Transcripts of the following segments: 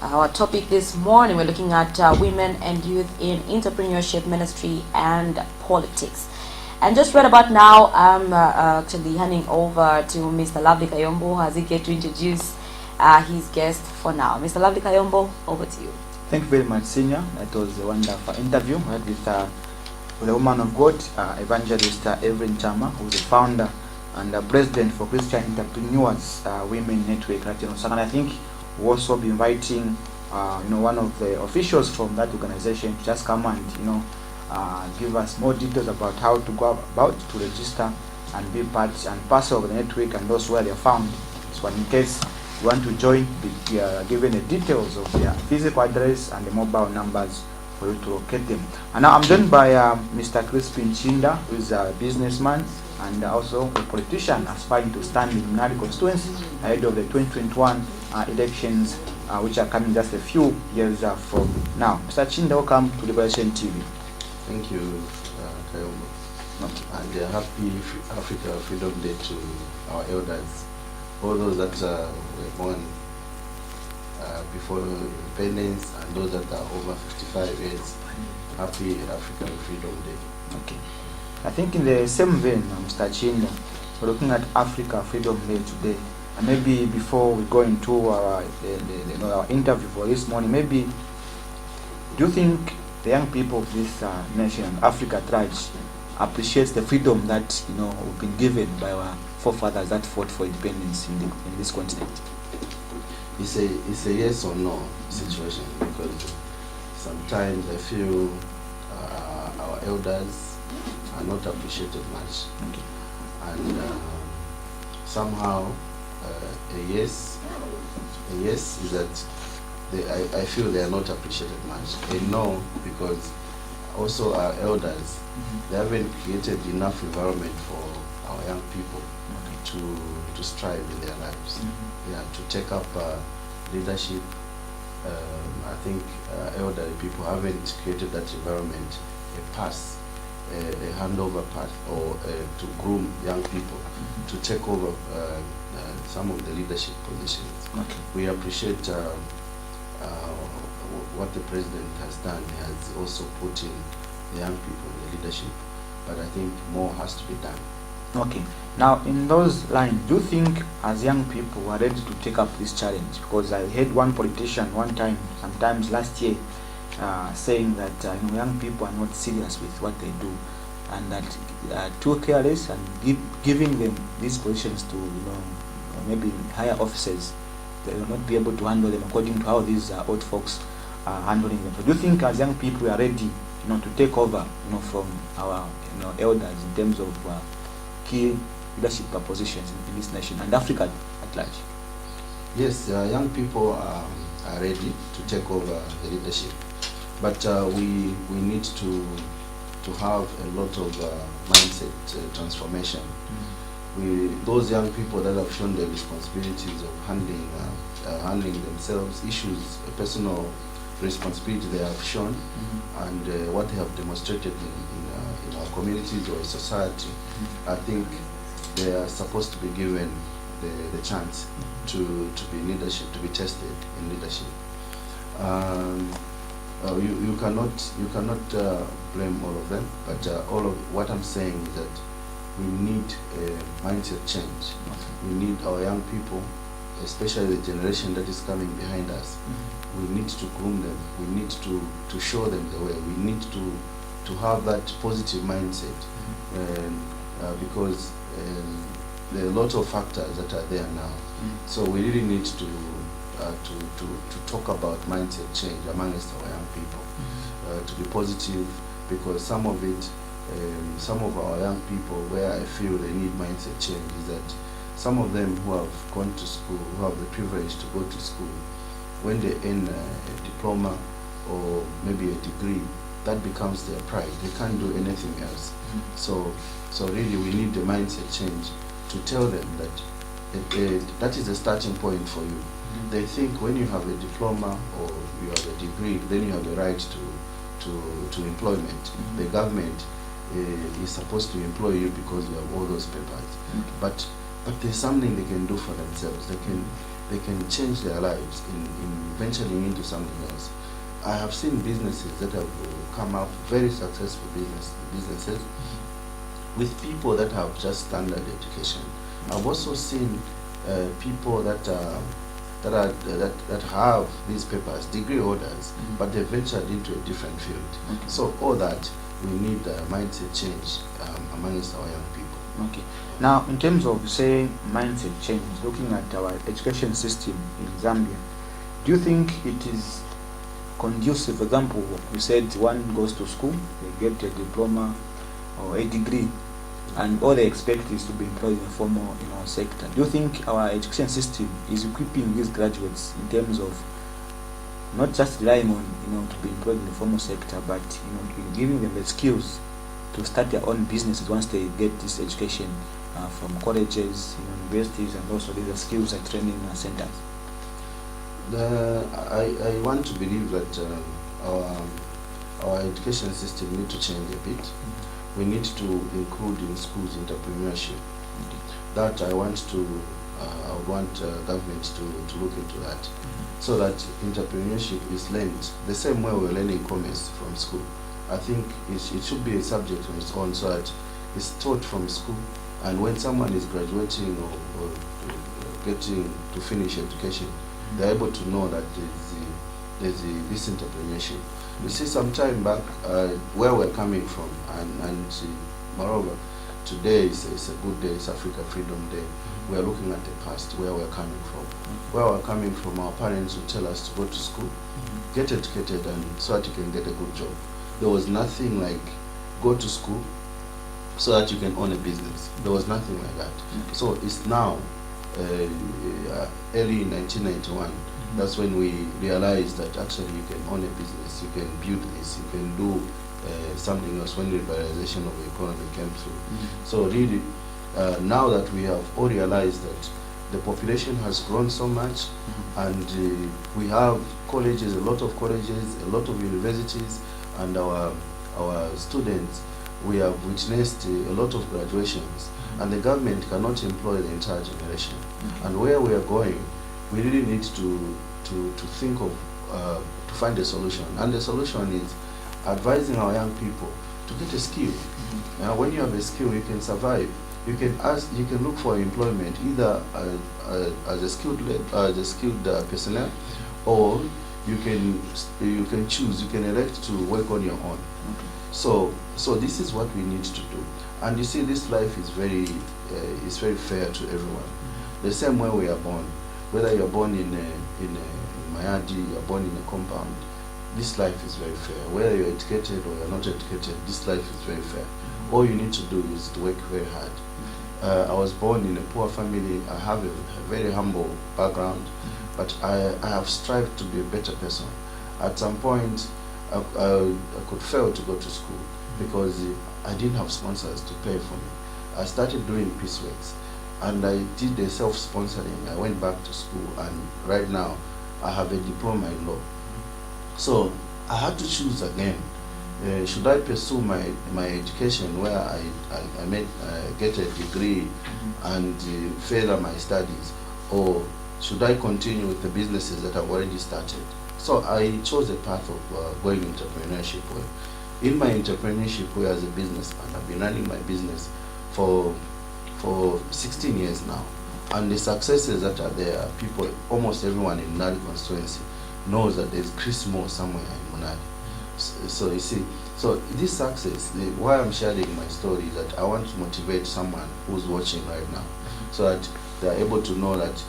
Our topic this morning, we're looking at women and youth in entrepreneurship, ministry, and politics. And just right about now, I'm actually handing over to Mr. Lovely Kayombo as he gets to introduce his guest for now. Mr. Lovely Kayombo, over to you. Thank you very much, Senior. That was a wonderful interview with a woman of God, Evangelist Evelyn Chama, who is the founder and president for Christian Entrepreneurs Women Network right in Lusaka. And I think we'll also be inviting one of the officials from that organization to just come and give us more details about how to go about to register and be part and parcel of the network and also where they're found. So in case you want to join, be given the details of their physical address and the mobile numbers for you to locate them. And now I'm joined by Mr. Chrispin Chiinda, who is a businessman and also a politician aspiring to stand in Mnali constituency ahead of the 2021 elections, which are coming just a few years from now. Mr. Chiinda, welcome to Liberation TV. Thank you, Kayombo. And happy Africa Freedom Day to our elders, all those that were born before independence and those that are over 55 years. Happy African Freedom Day. Okay. I think in the same vein, Mr. Chiinda, we're looking at Africa Freedom Day today. And maybe before we go into our interview for this morning, maybe do you think the young people of this nation, Africa at large, appreciates the freedom that we've been given by our forefathers that fought for independence in this continent? It's a yes or no situation, because sometimes I feel our elders are not appreciated much. Okay. And somehow a yes is that I feel they are not appreciated much. A no, because also our elders, they haven't created enough environment for our young people to strive in their lives. To take up leadership. I think elderly people haven't created that environment, a path, a handover path, or to groom young people to take over some of the leadership positions. Okay. We appreciate what the president has done. He has also put in the young people in the leadership, but I think more has to be done. Okay. Now, in those lines, do you think as young people are ready to take up this challenge? Because I heard one politician one time, sometimes last year, saying that young people are not serious with what they do, and that too careless, and giving them these positions to maybe higher officers, they will not be able to handle them according to how these old folks are handling them. So do you think as young people we are ready to take over from our elders in terms of key leadership positions in this nation and Africa at large? Yes, young people are ready to take over the leadership, but we need to have a lot of mindset transformation. Those young people that have shown the responsibilities of handling themselves, issues, personal responsibility they have shown, and what they have demonstrated in our communities or in society, I think they are supposed to be given the chance to be in leadership, to be tested in leadership. You cannot blame all of them, but all of what I'm saying is that we need a mindset change. We need our young people, especially the generation that is coming behind us. We need to groom them. We need to show them the way. We need to have that positive mindset, because there are a lot of factors that are there now. So we really need to talk about mindset change amongst our young people, to be positive, because some of our young people, where I feel they need mindset change, is that some of them who have gone to school, who have the privilege to go to school, when they earn a diploma or maybe a degree, that becomes their pride. They can't do anything else. So really we need the mindset change to tell them that that is the starting point for you. They think when you have a diploma or you have a degree, then you have the right to employment. The government is supposed to employ you because you have all those papers. But there's something they can do for themselves. they can change their lives in venturing into something else. I have seen businesses that have come up, very successful businesses, with people that have just standard education. I've also seen people that have these papers, degree holders, but they ventured into a different field. Okay. So all that, we need a mindset change amongst our young people. Okay. Now, in terms of, say, mindset change, looking at our education system in Zambia, do you think it is conducive? For example, you said one goes to school, they get a diploma or a degree, and all they expect is to be employed in the formal, sector. Do you think our education system is equipping these graduates in terms of not just relying on, to be employed in the formal sector, but giving them the skills to start their own businesses once they get this education from colleges, universities, and also these skills and training centers? I want to believe that our education system need to change a bit. We need to include in schools entrepreneurship. That I would want government to look into that, so that entrepreneurship is learned the same way we're learning commerce from school. I think it should be a subject on its own, so that it's taught from school, and when someone is graduating or getting to finish education, they're able to know that there's this entrepreneurship. You see, some time back, where we're coming from, and moreover, today is a good day, it's Africa Freedom Day. We're looking at the past, where we're coming from. Where we're coming from, our parents would tell us to go to school, get educated, and so that you can get a good job. There was nothing like go to school so that you can own a business. There was nothing like that. So it's now, early in 1991, that's when we realized that actually you can own a business, you can build this, you can do something else when liberalization of the economy came through. So really, now that we have all realized that the population has grown so much, and we have colleges, a lot of colleges, a lot of universities, and our students, we have witnessed a lot of graduations, and the government cannot employ the entire generation. And where we are going, we really need to think of, to find a solution. And the solution is advising our young people to get a skill. When you have a skill, you can survive. You can look for employment either as a skilled personnel, or you can choose. You can elect to work on your own. So this is what we need to do. And you see, this life is very fair to everyone. The same way we are born, whether you are born in Mayadi, you are born in a compound, this life is very fair. Whether you're educated or you're not educated, this life is very fair. All you need to do is to work very hard. I was born in a poor family. I have a very humble background, but I have strived to be a better person. At some point, I could fail to go to school because I didn't have sponsors to pay for me. I started doing pieceworks, and I did the self-sponsoring. I went back to school, and right now I have a diploma in law. So I had to choose again. Should I pursue my education where I get a degree and further my studies, or should I continue with the businesses that I've already started? So I chose the path of going entrepreneurship way. In my entrepreneurship way as a businessman, I've been running my business for 16 years now, and the successes that are there, people, almost everyone in Munadi constituency knows that there's Chris Moore somewhere in Munadi. So you see, so this success, why I'm sharing my story is that I want to motivate someone who's watching right now, so that they're able to know that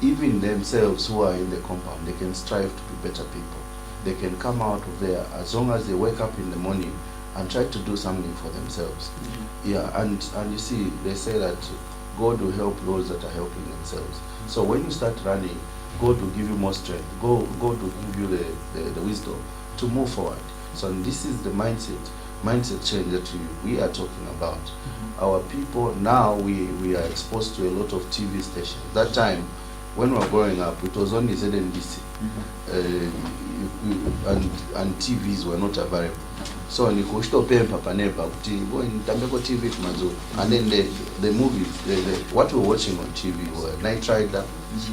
even themselves who are in the compound, they can strive to be better people. They can come out of there as long as they wake up in the morning and try to do something for themselves. Yeah, and you see, they say that God will help those that are helping themselves. So when you start running, God will give you more strength. God will give you the wisdom to move forward. So this is the mindset change that we are talking about. Our people now, we are exposed to a lot of TV stations. That time, when we were growing up, it was only ZNBC, and TVs were not available. So nikushto pempa panepa kuti go nitambeko TV kumazo, and then the movies, what we were watching on TV were Night Rider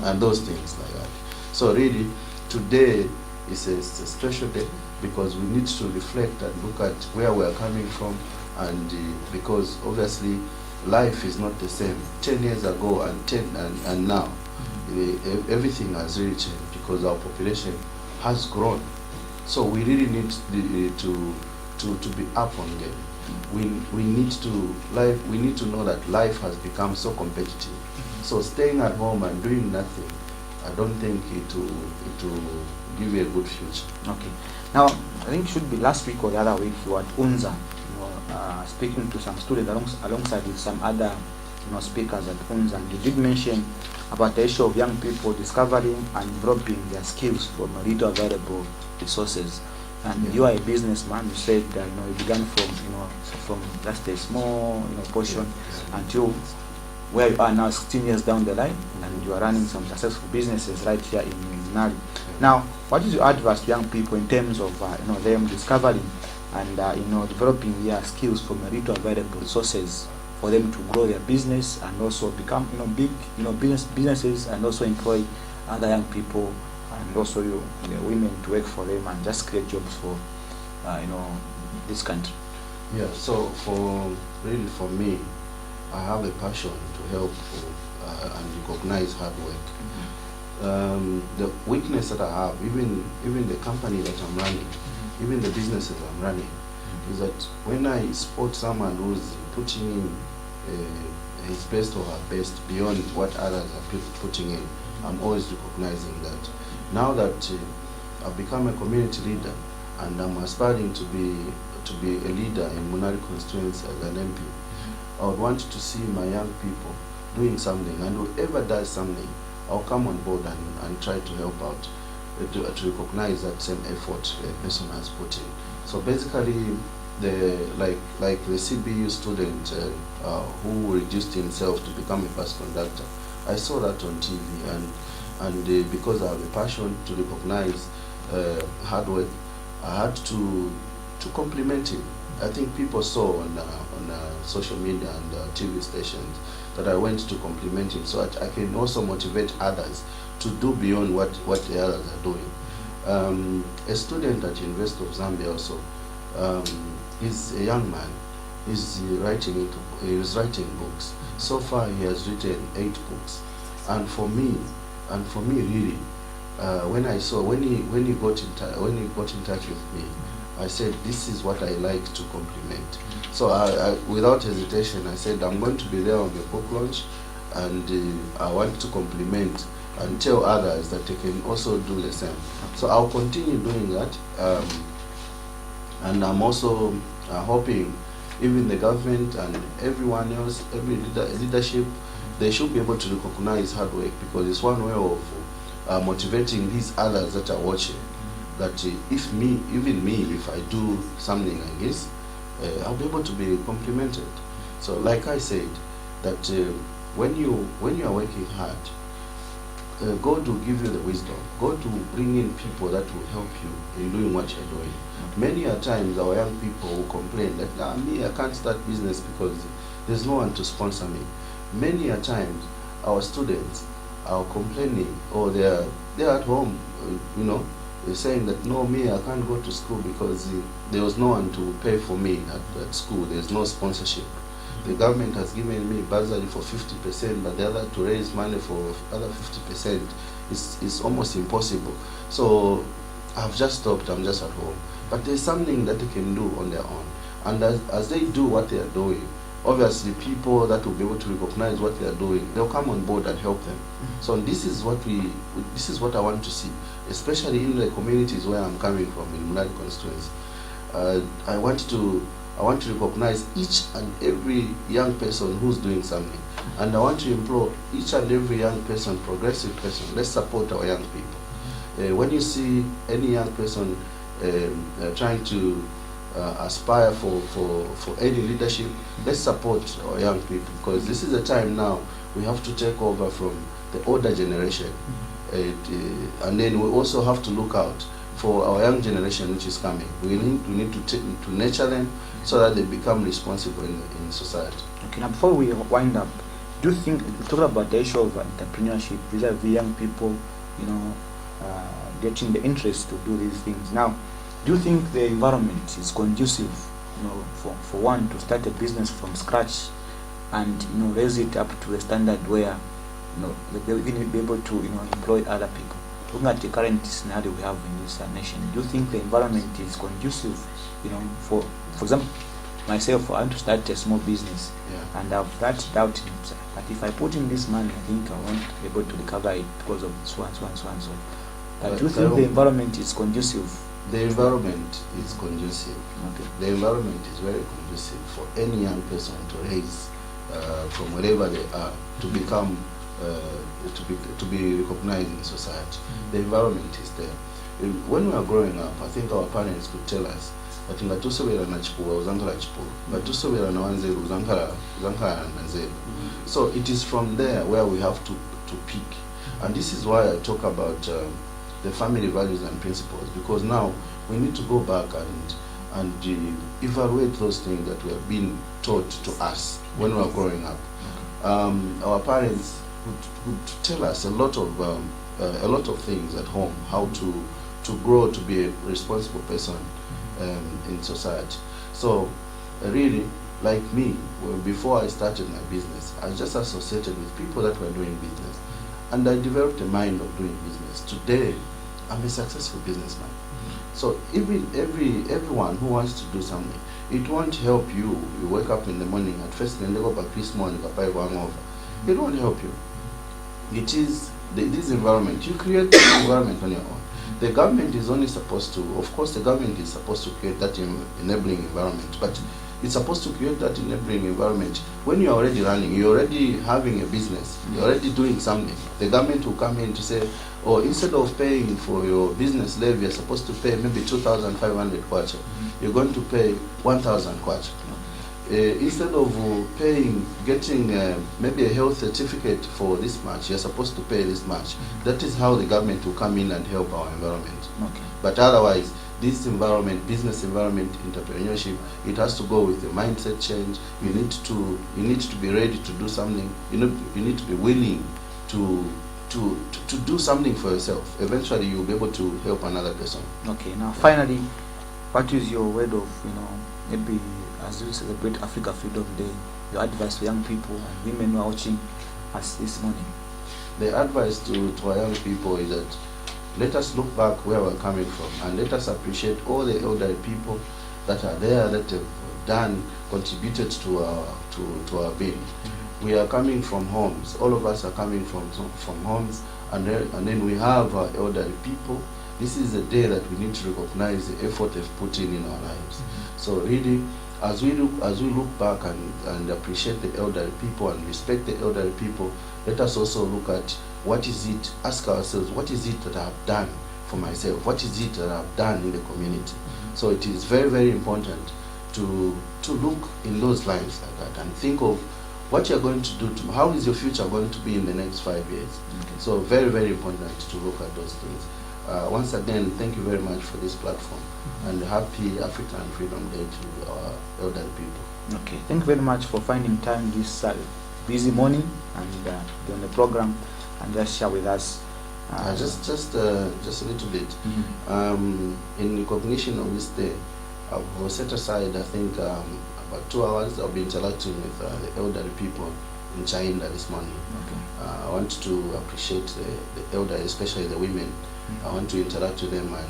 and those things like that. So really, today is a special day because we need to reflect and look at where we are coming from, and because obviously life is not the same 10 years ago and now. Everything has really changed because our population has grown. So we really need to be up on them. We need to know that life has become so competitive. So staying at home and doing nothing, I don't think it will give you a good future. Okay. Now, I think it should be last week or the other week you were at UNZA, speaking to some students alongside with some other speakers at UNZA, and you did mention about the issue of young people discovering and developing their skills from little available resources. And you are a businessman. You said that you began from just a small portion until where you are now, 16 years down the line, and you are running some successful businesses right here in Nali. Now, what is your advice to young people in terms of them discovering and developing their skills from little available resources for them to grow their business and also become big businesses, and also employ other young people and also women to work for them and just create jobs for this country? Yeah. So for me, I have a passion to help and recognize hard work. The weakness that I have, even the company that I'm running, even the businesses I'm running, is that when I spot someone who's putting in his best or her best beyond what others are putting in, I'm always recognizing that. Now that I've become a community leader and I'm aspiring to be a leader in Munari constituency as an MP, I would want to see my young people doing something, and whoever does something, I'll come on board and try to help out, to recognize that same effort a person has put in. So basically, like the CBU student who reduced himself to become a bus conductor, I saw that on TV, and because I have a passion to recognize hard work, I had to compliment him. I think people saw on social media and TV stations that I went to compliment him, so I can also motivate others to do beyond what the others are doing. A student at University of Zambia also, he's a young man. He's writing books. So far, he has written 8 books, and for me, really, when he got in touch with me, I said, this is what I like to compliment. So I without hesitation, I said, I'm going to be there on the book launch, and I want to compliment and tell others that they can also do the same. So I'll continue doing that, and I'm also hoping even the government and everyone else, every leadership, they should be able to recognize hard work, because it's one way of motivating these others that are watching. That even me, if I do something like this, I'll be able to be complimented. So, like I said, that when you are working hard, God will give you the wisdom. God will bring in people that will help you in doing what you're doing. Many a times, our young people will complain that me, I can't start business because there's no one to sponsor me. Many a times, our students are complaining, or they're at home, they're saying that, no, me, I can't go to school because there was no one to pay for me at school. There's no sponsorship. The government has given me bursary for 50%, but the other to raise money for other 50% is almost impossible. So I've just stopped. I'm just at home. But there's something that they can do on their own. And as they do what they are doing, obviously people that will be able to recognize what they are doing, they'll come on board and help them. So this is what I want to see, especially in the communities where I'm coming from, in Munari constituency. I want to recognize each and every young person who's doing something, and I want to implore each and every young person, progressive person, let's support our young people. When you see any young person trying to aspire for any leadership, let's support our young people, because this is a time now we have to take over from the older generation. And then we also have to look out for our young generation which is coming. We need to nurture them so that they become responsible in society. Okay, now before we wind up, do you think, we talked about the issue of entrepreneurship vis-a-vis young people, getting the interest to do these things. Now, do you think the environment is conducive, for one to start a business from scratch and raise it up to a standard where they'll even be able to employ other people? Looking at the current scenario we have in this nation, do you think the environment is conducive, for example, myself, I want to start a small business, and I have that doubt in it. But if I put in this money, I think I won't be able to recover it because of so and so and so and so. But do you think the environment is conducive? The environment is conducive. Okay. The environment is very conducive for any young person to raise from wherever they are to become to be recognized in society. The environment is there. When we are growing up, I think our parents could tell us that ngatusobera na chipua uzankala chipua, ngatusobera na wanzeru uzankala na nzeru. So it is from there where we have to pick, and this is why I talk about the family values and principles, because now we need to go back and evaluate those things that were being taught to us when we were growing up. Our parents would tell us a lot of things at home, how to grow to be a responsible person in society. So really, like me, before I started my business, I just associated with people that were doing business, and I developed a mind of doing business. Today, I'm a successful businessman. So even everyone who wants to do something, it won't help you. You wake up in the morning at first, then they go back this morning, buy one over. It won't help you. It is this environment. You create this environment on your own. The government is only supposed to, of course, the government is supposed to create that enabling environment, but it's supposed to create that enabling environment when you're already running, you're already having a business, you're already doing something. The government will come in to say, oh, instead of paying for your business levy, you're supposed to pay maybe 2,500 kwacha. You're going to pay 1,000 kwacha. Instead of getting maybe a health certificate for this much, you're supposed to pay this much. That is how the government will come in and help our environment. Okay. But otherwise, this environment, business environment, entrepreneurship, it has to go with the mindset change. You need to be ready to do something. You need to be willing to do something for yourself. Eventually, you'll be able to help another person. Okay. Now, finally, what is your word of maybe as you celebrate Africa Freedom Day, your advice to young people and women who are watching us this morning? The advice to our young people is that let us look back where we're coming from, and let us appreciate all the elderly people that are there, that have contributed to our being. We are coming from homes. All of us are coming from homes, and then we have our elderly people. This is a day that we need to recognize the effort they've put in our lives. So really, as we look back and appreciate the elderly people and respect the elderly people, let us also look at what is it, ask ourselves, what is it that I have done for myself? What is it that I have done in the community? So it is very, very important to look in those lines like that and think of what you're going to do, how is your future going to be in the next 5 years? Okay. So very, very important to look at those things. Once again, thank you very much for this platform, and happy African Freedom Day to our elderly people. Okay, thank you very much for finding time this busy morning and be on the program and just share with us. Just a little bit. In recognition of this day, I've set aside, I think, about 2 hours. I'll be interacting with the elderly people in Chiinda this morning. Okay. I want to appreciate the elderly, especially the women. I want to interact with them and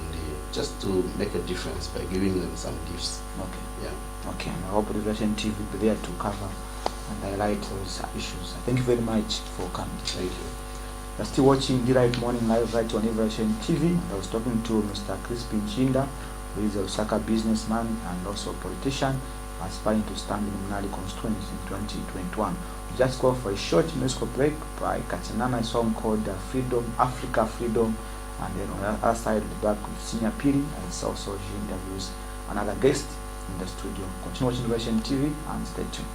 just to make a difference by giving them some gifts. Okay. Yeah. Okay. And I hope Liberation TV will be there to cover and highlight those issues. Thank you very much for coming. Thank you. You're still watching Delight Morning Live right on Liberation TV. I was talking to Mr. Chrispin Chiinda, who is a Lusaka businessman and also a politician, aspiring to stand in Mnali constituency in 2021. We just go for a short musical break by Katinana, a song called Freedom, Africa Freedom. And then on the other side, the back with Senior Piri, and it's also she interviews another guest in the studio. Continue watching Liberation TV and stay tuned.